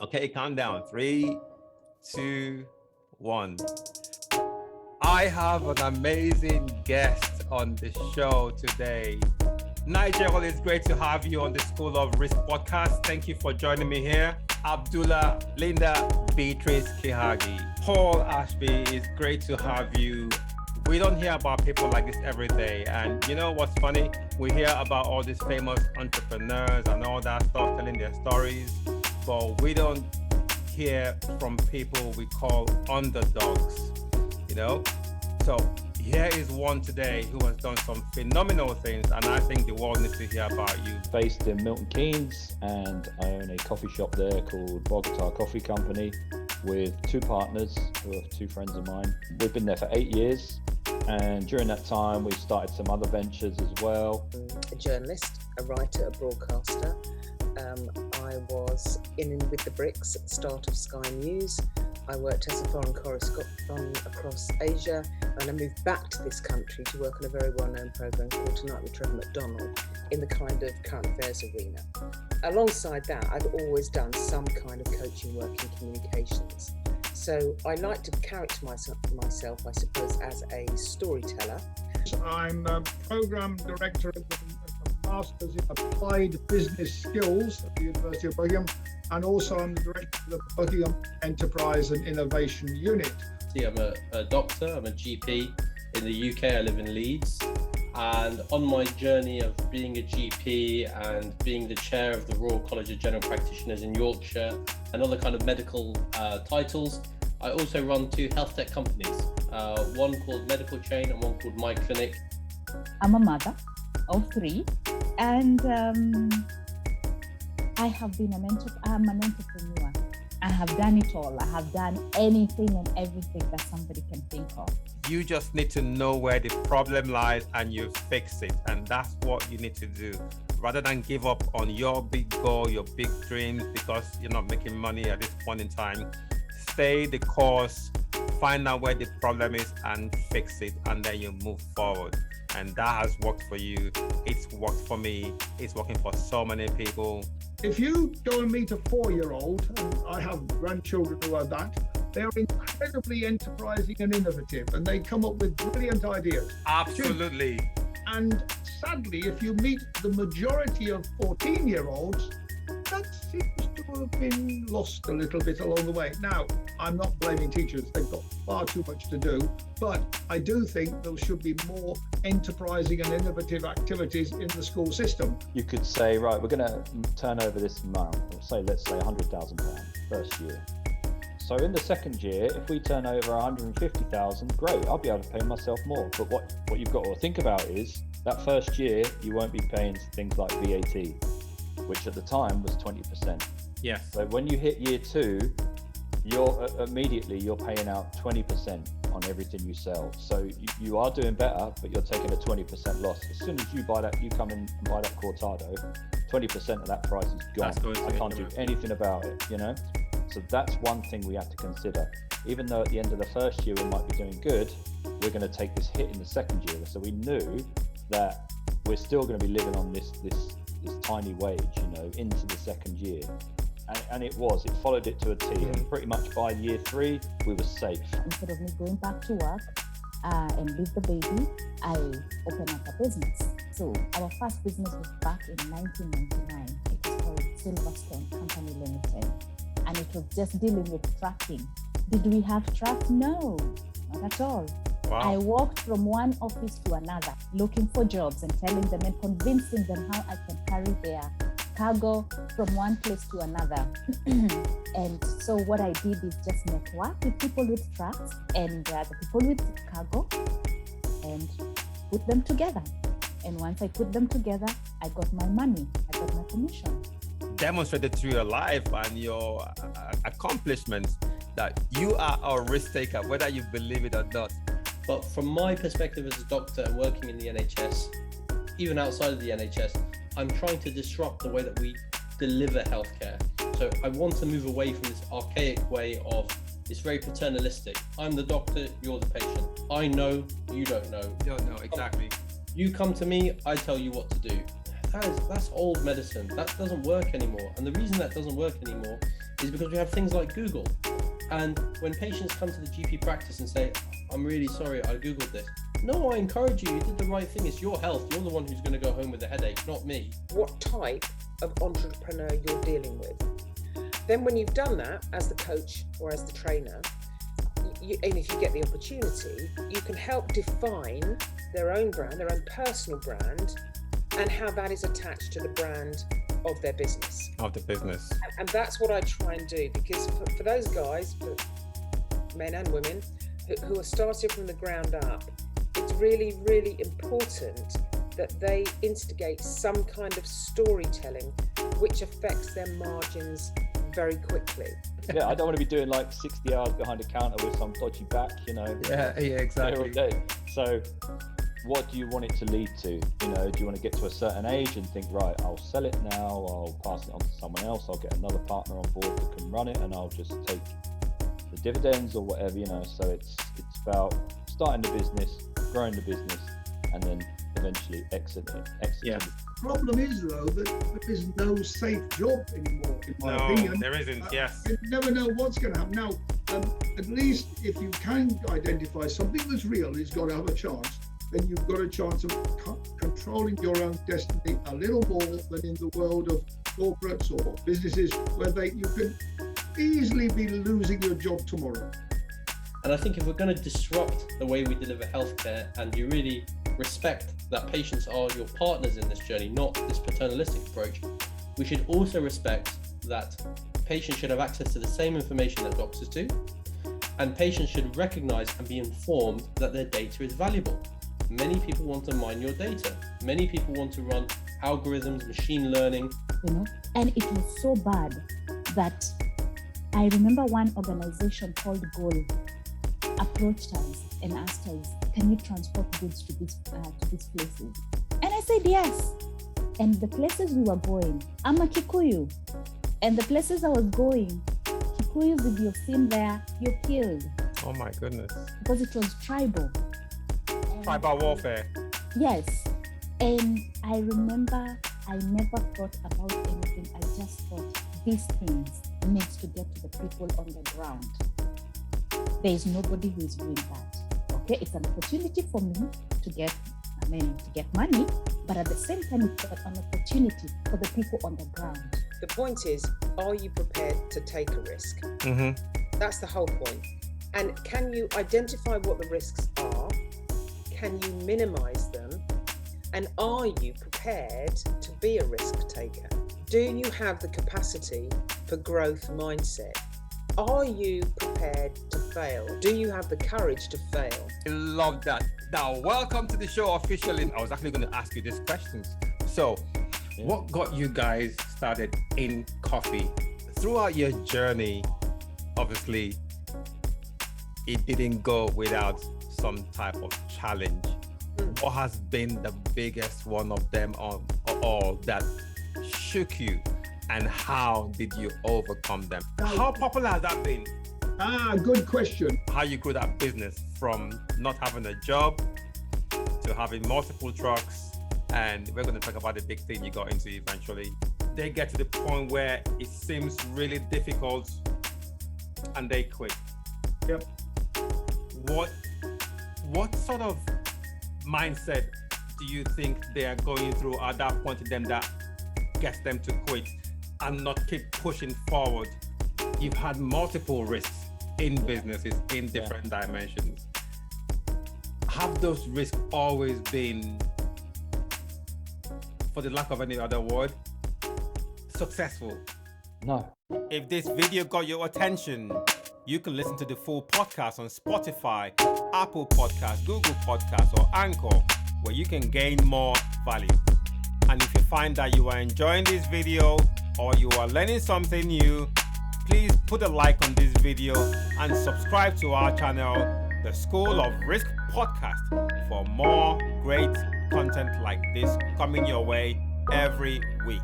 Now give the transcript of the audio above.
Okay, count down. 3, 2, 1. I have an amazing guest on the show today. Nigel, it's great to have you on the School of Risk podcast. Thank you for joining me here. Abdullah, Linda, Beatrice Kihagi, Paul Ashby, it's great to have you. We don't hear about people like this every day. And you know what's funny? We hear about all these famous entrepreneurs and all that stuff, telling their stories, but we don't hear from people we call underdogs, you know? So here is one today who has done some phenomenal things, and I think the world needs to hear about you. Based in Milton Keynes, and I own a coffee shop there called Bogota Coffee Company with two partners who are two friends of mine. We've been there for 8 years, and during that time we've started some other ventures as well. A journalist, a writer, a broadcaster. I was in with the Bricks at the start of Sky News. I worked as a foreign correspondent across Asia, and I moved back to this country to work on a very well-known programme called Tonight with Trevor McDonald in the kind of current affairs arena. Alongside that, I've always done some kind of coaching work in communications. So I like to character myself, I suppose, as a storyteller. I'm a Programme Director of the Masters in Applied Business Skills at the University of Birmingham, and also I'm the Director of the Birmingham Enterprise and Innovation Unit. I'm a doctor, I'm a GP. In the UK, I live in Leeds. And on my journey of being a GP and being the chair of the Royal College of General Practitioners in Yorkshire and other kind of medical titles, I also run two health tech companies, one called Medical Chain and one called My Clinic. I'm a mother of 3, and I have been I'm an entrepreneur. I have done it all. I have done anything and everything that somebody can think of. You just need to know where the problem lies and you fix it. And that's what you need to do. Rather than give up on your big goal, your big dreams, because you're not making money at this point in time, stay the course, find out where the problem is and fix it, and then you move forward. And that has worked for you. It's worked for me. It's working for so many people. If you go and meet a 4-year-old, and I have grandchildren who are that, they are incredibly enterprising and innovative, and they come up with brilliant ideas. Absolutely. And sadly, if you meet the majority of 14-year-olds, that seems to have been lost a little bit along the way. Now, I'm not blaming teachers, they've got far too much to do, but I do think there should be more enterprising and innovative activities in the school system. You could say, right, we're going to turn over this amount, let's say £100,000 first year. So in the second year, if we turn over 150,000, great, I'll be able to pay myself more. But what you've got to think about is that first year, you won't be paying things like VAT, which at the time was 20%. Yes. So when you hit year 2, you're paying out 20% on everything you sell. So you are doing better, but you're taking a 20% loss. As soon as you come in and buy that Cortado, 20% of that price is gone. I can't do anything about it, you know? So that's one thing we have to consider. Even though at the end of the first year we might be doing good, we're going to take this hit in the second year. So we knew that we're still going to be living on this tiny wage, you know, into the second year. And it followed it to a T. And pretty much by year 3, we were safe. Instead of me going back to work and leave the baby, I opened up a business. So our first business was back in 1999. It was called Silverstone Company Limited. And it was just dealing with tracking. Did we have trucks? No, not at all. Wow. I walked from one office to another, looking for jobs and telling them and convincing them how I can carry their cargo from one place to another. And so what I did is just network with people with trucks and the people with cargo and put them together. And once I put them together, I got my money, I got my commission. Demonstrated through your life and your accomplishments that you are a risk taker, whether you believe it or not. But from my perspective as a doctor and working in the NHS, even outside of the NHS, I'm trying to disrupt the way that we deliver healthcare. So I want to move away from this archaic way of it's very paternalistic. I'm the doctor, you're the patient. I know, you don't know. You don't know, exactly. You come to me, I tell you what to do. That's old medicine. That doesn't work anymore. And the reason that doesn't work anymore is because we have things like Google. And when patients come to the GP practice and say, I'm really sorry, I Googled this. No, I encourage you, you did the right thing. It's your health. You're the one who's going to go home with a headache, not me. What type of entrepreneur you're dealing with. Then when you've done that as the coach or as the trainer, and if you get the opportunity, you can help define their own brand, their own personal brand, and how that is attached to the brand of their business. And that's what I try and do, because for those guys, for men and women, who are starting from the ground up, it's really, really important that they instigate some kind of storytelling which affects their margins very quickly. Yeah, I don't want to be doing like 60 hours behind a counter with some dodgy back, Yeah, exactly. So what do you want it to lead to? Do you want to get to a certain age and think, right, I'll sell it now, I'll pass it on to someone else, I'll get another partner on board that can run it, and I'll just take the dividends or whatever, So it's about starting the business, growing the business, and then eventually exiting. Yeah. The problem is, though, that there is no safe job anymore, in my opinion. There isn't, yes. You never know what's going to happen. Now, at least if you can identify something that's real, it's got to have a chance, then you've got a chance of controlling your own destiny a little more than in the world of corporates or businesses where you can easily be losing your job tomorrow. And I think if we're going to disrupt the way we deliver healthcare, and you really respect that patients are your partners in this journey, not this paternalistic approach, we should also respect that patients should have access to the same information that doctors do, and patients should recognize and be informed that their data is valuable. Many people want to mine your data. Many people want to run algorithms, machine learning. And it was so bad that I remember one organization called Goal approached us and asked us, can you transport goods to these places? And I said yes. And the places we were going, I'm a Kikuyu, and the places I was going, Kikuyus, if you've seen there, you're killed. Oh my goodness. Because it was tribal. Tribal warfare. Yes. And I remember I never thought about anything. I just thought these things needs to get to the people on the ground. There is nobody who is doing that. Okay, it's an opportunity for me to get money, but at the same time, it's an opportunity for the people on the ground. The point is, are you prepared to take a risk? Mm-hmm. That's the whole point. And can you identify what the risks are? Can you minimize them? And are you prepared to be a risk taker? Do you have the capacity for growth mindset? Are you prepared to fail? Do you have the courage to fail? I love that. Now, welcome to the show officially. I was actually going to ask you these questions. So, what got you guys started in coffee? Throughout your journey, obviously, it didn't go without some type of challenge. What has been the biggest one of them all that shook you, and how did you overcome them? How popular has that been? Good question. How you grew that business from not having a job to having multiple trucks, and we're going to talk about the big thing you got into eventually. They get to the point where it seems really difficult and they quit. Yep. What sort of mindset do you think they are going through at that point in them that gets them to quit and not keep pushing forward? You've had multiple risks in businesses in different dimensions. Have those risks always been, for the lack of any other word, successful? No. If this video got your attention, you can listen to the full podcast on Spotify, Apple Podcasts, Google Podcasts, or Anchor, where you can gain more value. And if you find that you are enjoying this video or you are learning something new, please put a like on this video and subscribe to our channel, The School of Risk Podcast, for more great content like this coming your way every week.